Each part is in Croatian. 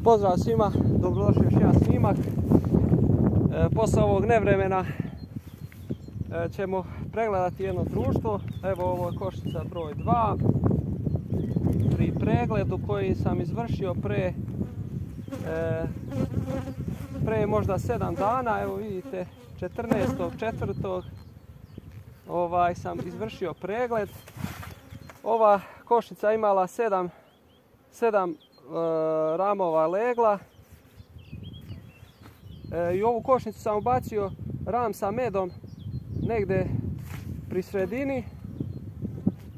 Pozdrav svima, dobrodošli još jedan snimak. Posle ovog nevremena ćemo pregledati jedno društvo. Evo, ovo je košnica broj 2 pri pregledu koji sam izvršio pre možda 7 dana. Evo vidite, 14.4. sam izvršio pregled. Ova košnica imala 7 ramova legla i ovu košnicu sam ubacio ram sa medom negdje pri sredini,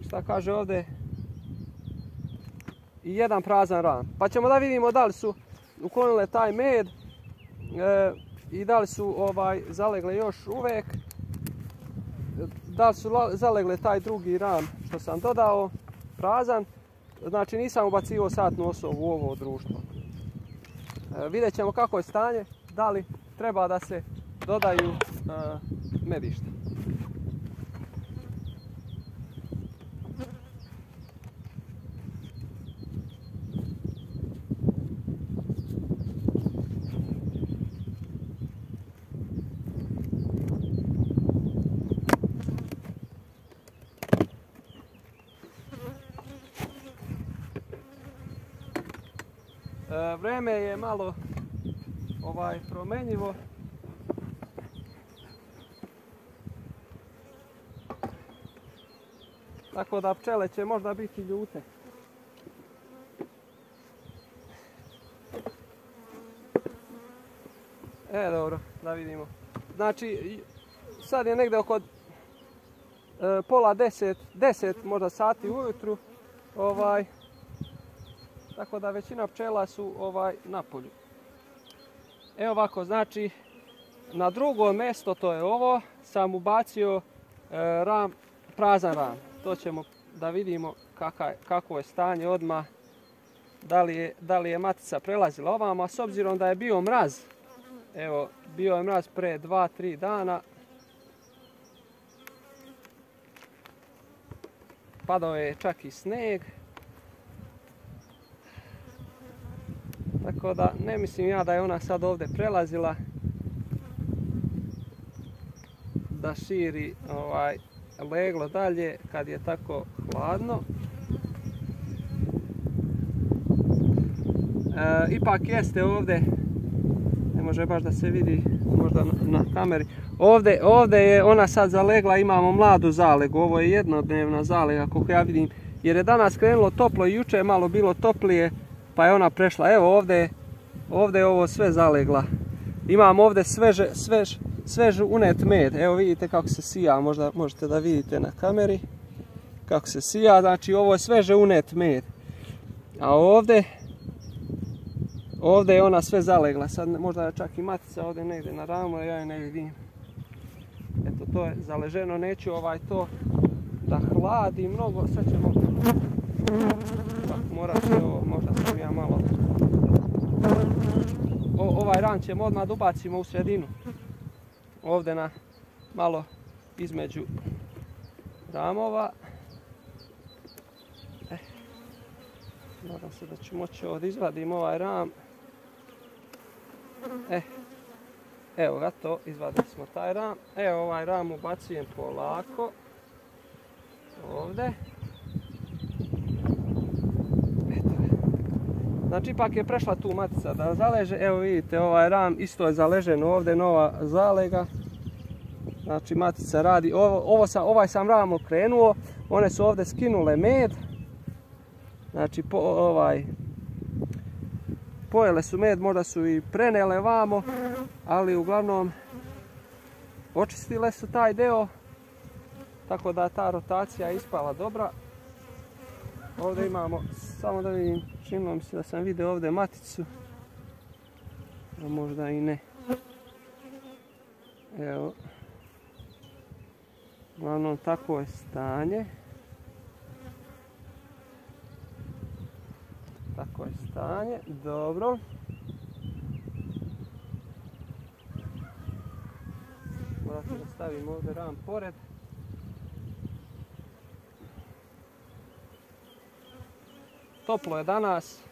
šta kaže ovdje, i jedan prazan ram. Pa ćemo da vidimo da li su uklonile taj med i da li su zalegle još uvijek, da li su zalegle taj drugi ram što sam dodao, prazan. Znači nisam ubacio satnu osobu u ovo društvo. Vidjet ćemo kako je stanje, da li treba da se dodaju medišta. Vreme je malo promenjivo. Tako da pčele će možda biti ljute. Dobro, da vidimo. Znači, sad je negdje oko pola 10 možda sati ujutru. Tako da većina pčela su na polju. Evo ovako, znači na drugo mjesto, to je ovo, sam ubacio prazan ram. To ćemo da vidimo kako je stanje odmah, da li je matica prelazila ovamo, a s obzirom da je bio mraz, evo, bio je mraz pre 2-3 dana, padao je čak i sneg. Tako da ne mislim ja da je ona sad ovdje prelazila da širi leglo dalje kad je tako hladno. Ipak jeste ovdje, ne može baš da se vidi možda na kameri, ovdje je ona sad zalegla, imamo mladu zalegu, ovo je jednodnevna zalega koliko ja vidim, jer je danas krenulo toplo i juče je malo bilo toplije. Pa je ona prešla, evo ovdje je ovo sve zalegla. Imam ovdje svež unet med, evo vidite kako se sija, možda možete da vidite na kameri kako se sija, znači ovo je sveže unet med. A ovdje je ona sve zalegla, sad možda je čak i matica ovdje negdje na ramu, ja je ne vidim. Eto, to je zaleženo, neću to da hladi mnogo, sad ćemo morati ovo, možda sam ja malo. Ovaj ram ćemo odmah da ubacimo u sredinu. Ovdje na malo između ramova. Nadam se da ću moći ovdje izvadim ovaj ram. Evo ga to, izvadili smo taj ram. Evo ovaj ram ubacujem polako. Ovdje. Znači ipak je prešla tu matica da zaleže, evo vidite ovaj ram isto je zaležen ovdje, nova zalega. Znači matica radi, ovaj sam ram okrenuo, one su ovdje skinule med. Znači pojele su med, možda su i prenele vamo, ali uglavnom očistile su taj deo, tako da ta rotacija je ispala dobra. Ovdje imamo, samo da vidim, činilo mi se da sam vidio ovdje maticu, a možda i ne. Evo, uglavnom takvo je stanje. Tako je stanje, dobro. Morate da stavimo ovdje ram pored. Toplo je danas.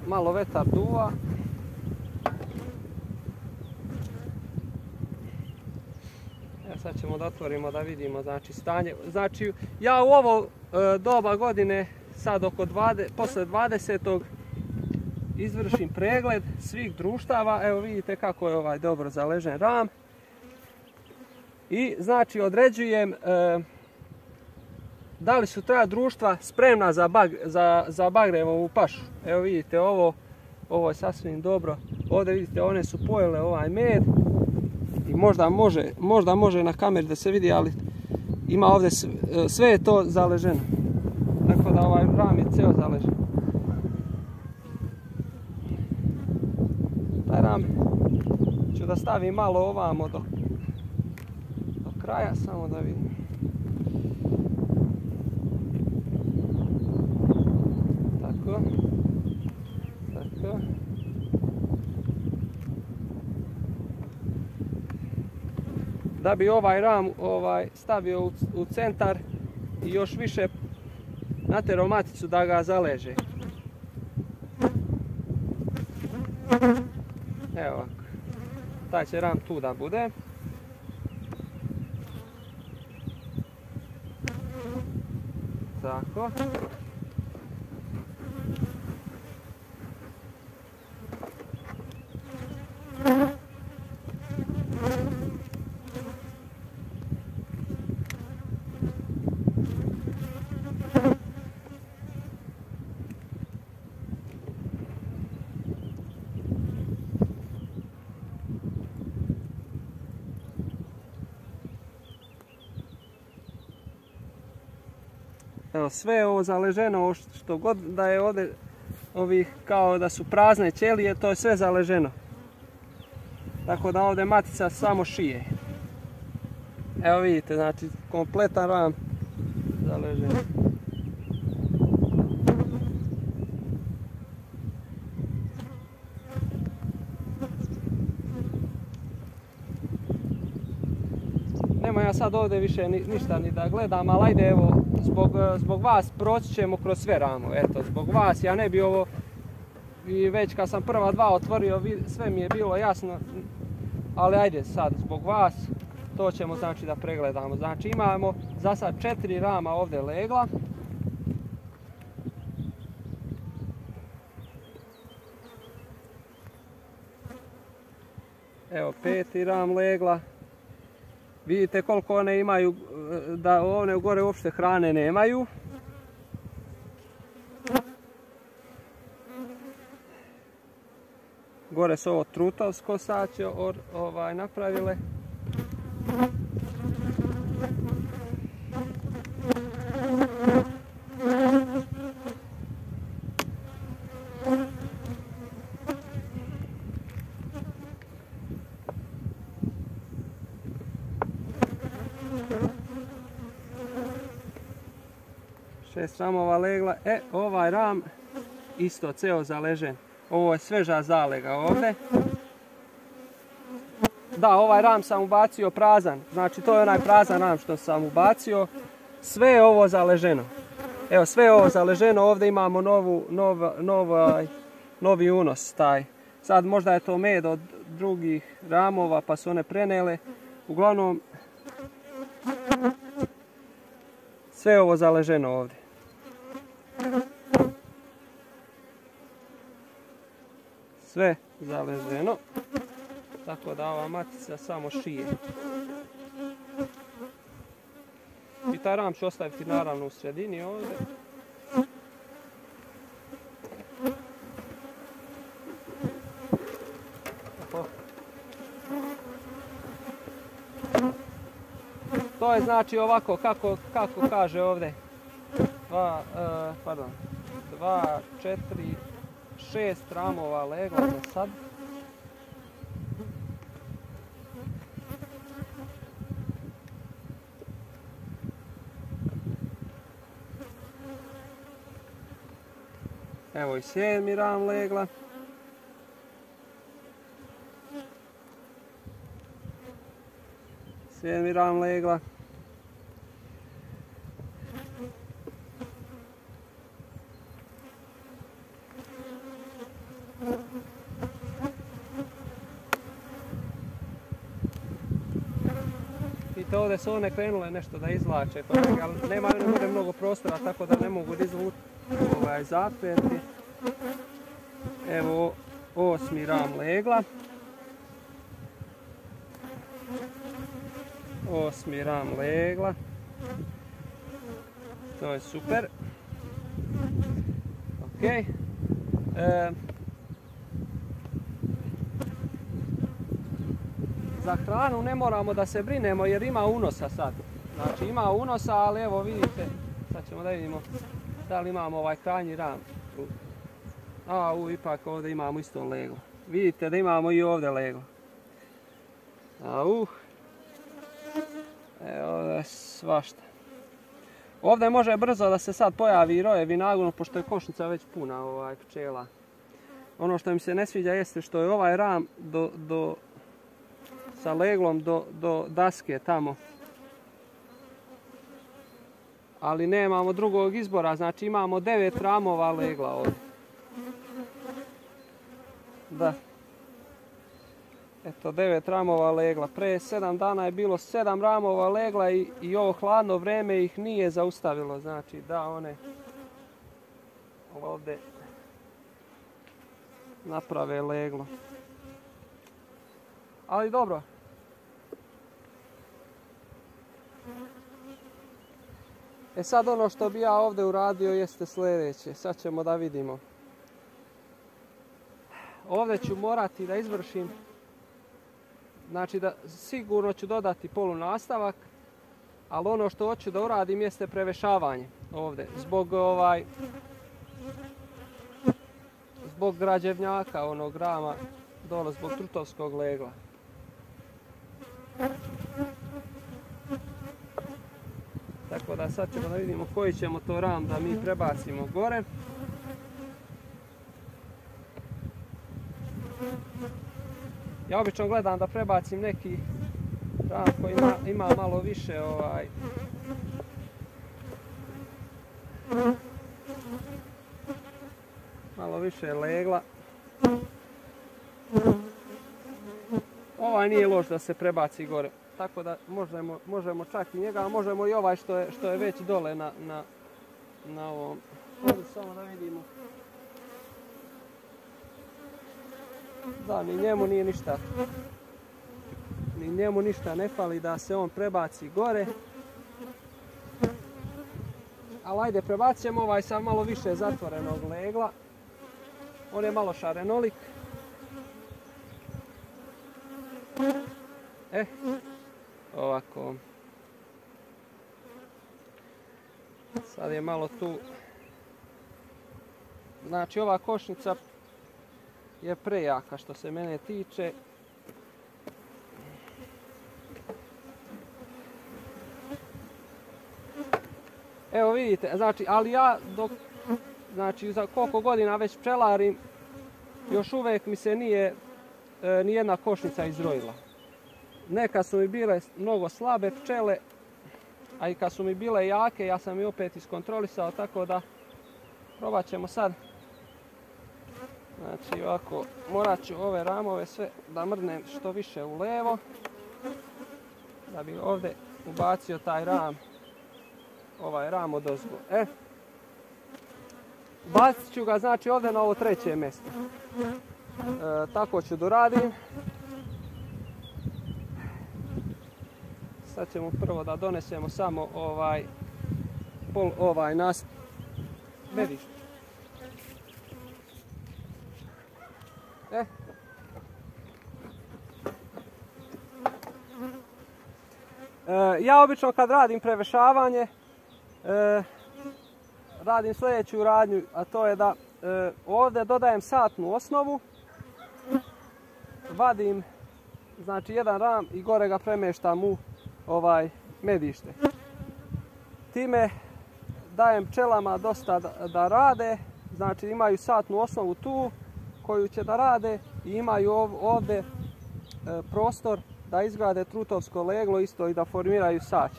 malo vetar duva. Sad ćemo da otvorimo da vidimo znači stanje. Znači ja u ovo doba godine sad posle 20. izvršim pregled svih društava. Evo vidite kako je ovaj dobro zaležen ram. I znači određujem da li su ta društva spremna za bagremovu pašu. Evo vidite ovo je sasvim dobro. Ovdje vidite one su pojele ovaj med. I možda može na kameri da se vidi, ali ima ovdje sve je to zaleženo. Tako da ovaj ram je ceo zaležen. Taj ram ću da stavim malo ovamo do kraja, samo da vidim. Tako. Da bi ovaj ram stavio u centar i još više naterao maticu da ga zaleže. Evo ovako. Taj će ram tu da bude. Tako. Evo sve je ovo zaleženo, što god da je ovdje ovih kao da su prazne ćelije, to je sve zaleženo. Tako da ovdje matica samo šije. Evo vidite, znači kompletan ram zaležen. Nema ja sad ovdje više ništa ni da gledam, ali ajde evo, zbog vas proći ćemo kroz sve ramove. Eto, zbog vas, ja ne bi ovo, i već kad sam prva dva otvorio, sve mi je bilo jasno, ali ajde sad, zbog vas, to ćemo znači da pregledamo. Znači imamo za sad 4 rama ovdje legla. Evo 5. ram legla. Vidite koliko one imaju, da one gore uopšte hrane nemaju. Gore su ovo trutovsko saće napravile. Šest ramova legla. Ovaj ram isto ceo zaležen. Ovo je sveža zalega ovdje. Da, ovaj ram sam ubacio prazan. Znači to je onaj prazan ram što sam ubacio. Sve je ovo zaleženo. Evo sve je ovo zaleženo. Ovdje imamo novi unos taj. Sad možda je to med od drugih ramova pa su one prenele. Uglavnom sve je ovo zaleženo ovdje. Sve zaleženo. Tako da ova matica samo šije. I taj ram ću ostaviti naravno u sredini ovdje. To je znači ovako kako kaže ovdje. 2, 4, 6 ramova legla za sad. Evo i 7. ram legla. Sedmi ram legla. vidite ovdje su one krenule nešto da izvlače, ali nema mnogo prostora tako da ne mogu izvući zatveti. Evo 8. ram legla. 8. ram legla. To je super. Ok. Za hranu ne moramo da se brinemo jer ima unosa sad. Znači ima unosa, ali evo vidite, sad ćemo da vidimo da li imamo ovaj krajnji ram. Ipak ovdje imamo isto leglo. Vidite da imamo i ovdje leglo. Evo ovdje svašta. Ovdje može brzo da se sad pojavi rojevi nagon, pošto je košnica već puna pčela. Ono što mi se ne sviđa jeste što je ovaj ram sa leglom do daske tamo. Ali nemamo drugog izbora, znači imamo 9 ramova legla ovdje. Da. Eto 9 ramova legla. Pre 7 dana je bilo 7 ramova legla i ovo hladno vreme ih nije zaustavilo. Znači da one ovdje naprave leglo. Ali dobro. Sad ono što bi ja ovdje uradio jeste sljedeće. Sad ćemo da vidimo. Ovdje ću morati da izvršim, znači da sigurno ću dodati polunastavak, ali ono što hoću da uradim jeste prevešavanje ovdje. Zbog građevnjaka onog rama dole, zbog trutovskog legla. Tako da sad ćemo da vidimo koji ćemo to ram da mi prebacimo gore. Ja obično gledam da prebacim neki ram koji ima malo više malo više legla. Ovaj nije loš da se prebaci gore. Tako da možemo čak i njega, a možemo i ovaj što je već dole na ovom. Ovdje samo da vidimo. Da, ni njemu nije ništa. Ni njemu ništa ne fali da se on prebaci gore. Ali ajde, prebacimo ovaj sa malo više zatvorenog legla. On je malo šarenolik. Ovako. Sad je malo tu. Znači ova košnica je prejaka što se mene tiče. Evo vidite, znači, ali ja za koliko godina već pčelarim, još uvijek mi se nije nijedna košnica izrojila. Neka su mi bile mnogo slabe pčele, a i kad su mi bile jake, ja sam i opet iskontrolisao, tako da probat ćemo sad. Znači ovako, morat ću ove ramove sve da mrnem što više u levo, da bi ovdje ubacio taj ram, ovaj ram odozgo. Bacit ću ga znači ovdje na ovo treće mjesto. Tako ću doradim. Sad ćemo prvo da donesemo samo ovaj nas merište. Ja obično kad radim prevešavanje, radim sljedeću radnju, a to je da ovdje dodajem satnu osnovu, vadim znači jedan ram i gore ga premještam u medište. Time dajem pčelama dosta da rade, znači imaju satnu osnovu tu koju će da rade i imaju ovdje prostor da izgrade trutovsko leglo isto i da formiraju sać.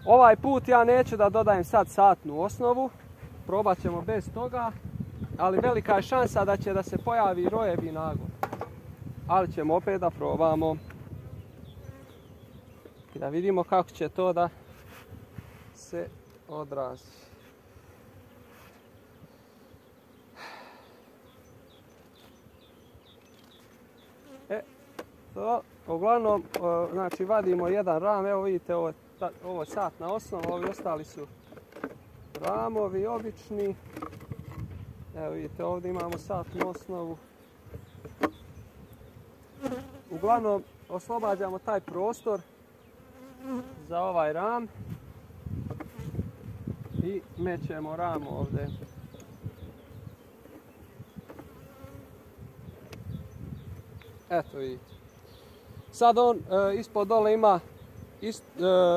Ovaj put ja neću da dodajem sad satnu osnovu, probat ćemo bez toga, ali velika je šansa da će da se pojavi rojevi nagon. Ali ćemo opet da probamo. I da vidimo kako će to da se odrazi. To, uglavnom, znači vadimo jedan ram, evo vidite ovo je satna osnova, ovi ostali su ramovi obični. Evo vidite ovdje imamo satnu osnovu. Uglavnom oslobađamo taj prostor za ovaj ram i mećemo ram ovdje. Eto vidite. Sad on ispod dole ima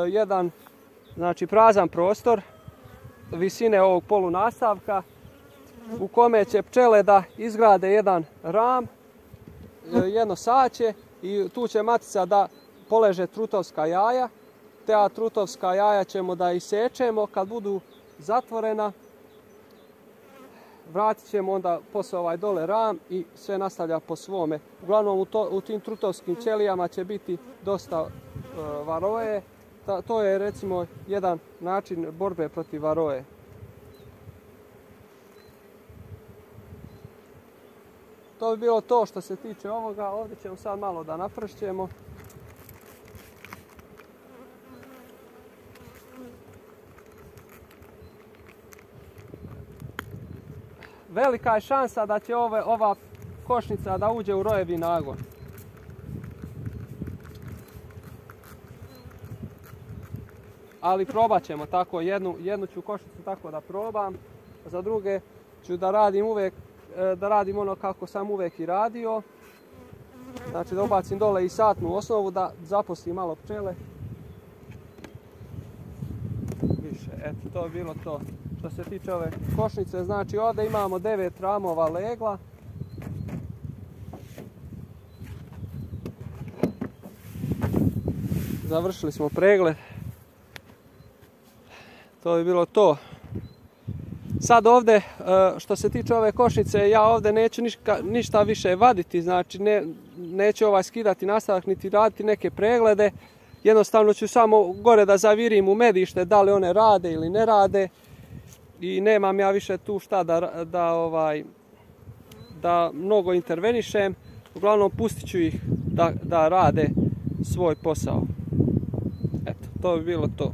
jedan, znači, prazan prostor visine ovog polunastavka u kome će pčele da izgrade jedan ram, jedno saće i tu će matica da poleže trutovska jaja. Te trutovska jaja ćemo da isečemo kad budu zatvorena. Vratit ćemo onda posle ovaj dole ram i sve nastavlja po svome. Uglavnom u tim trutovskim ćelijama će biti dosta varoje. To je recimo jedan način borbe protiv varoje. To bi bilo to što se tiče ovoga. Ovdje ćemo sad malo da napršćemo. Velika je šansa da će ova košnica da uđe u rojevi nagon. Ali probat ćemo tako, jednu ću košnicu tako da probam, za druge ću da radim ono kako sam uvijek i radio. Znači da ubacim dole i satnu osnovu, da zaposlim malo pčele. Više, eto, to je bilo to. Što se tiče ove košnice, znači ovdje imamo 9 ramova legla. Završili smo pregled. To je bilo to. Sad ovdje, što se tiče ove košnice, ja ovdje neću ništa više vaditi, znači neću skidati nastavak niti raditi neke preglede. Jednostavno ću samo gore da zavirim u medište da li one rade ili ne rade. I nemam ja više tu šta da mnogo intervenišem. Uglavnom pustit ću ih da rade svoj posao. Eto, to bi bilo to.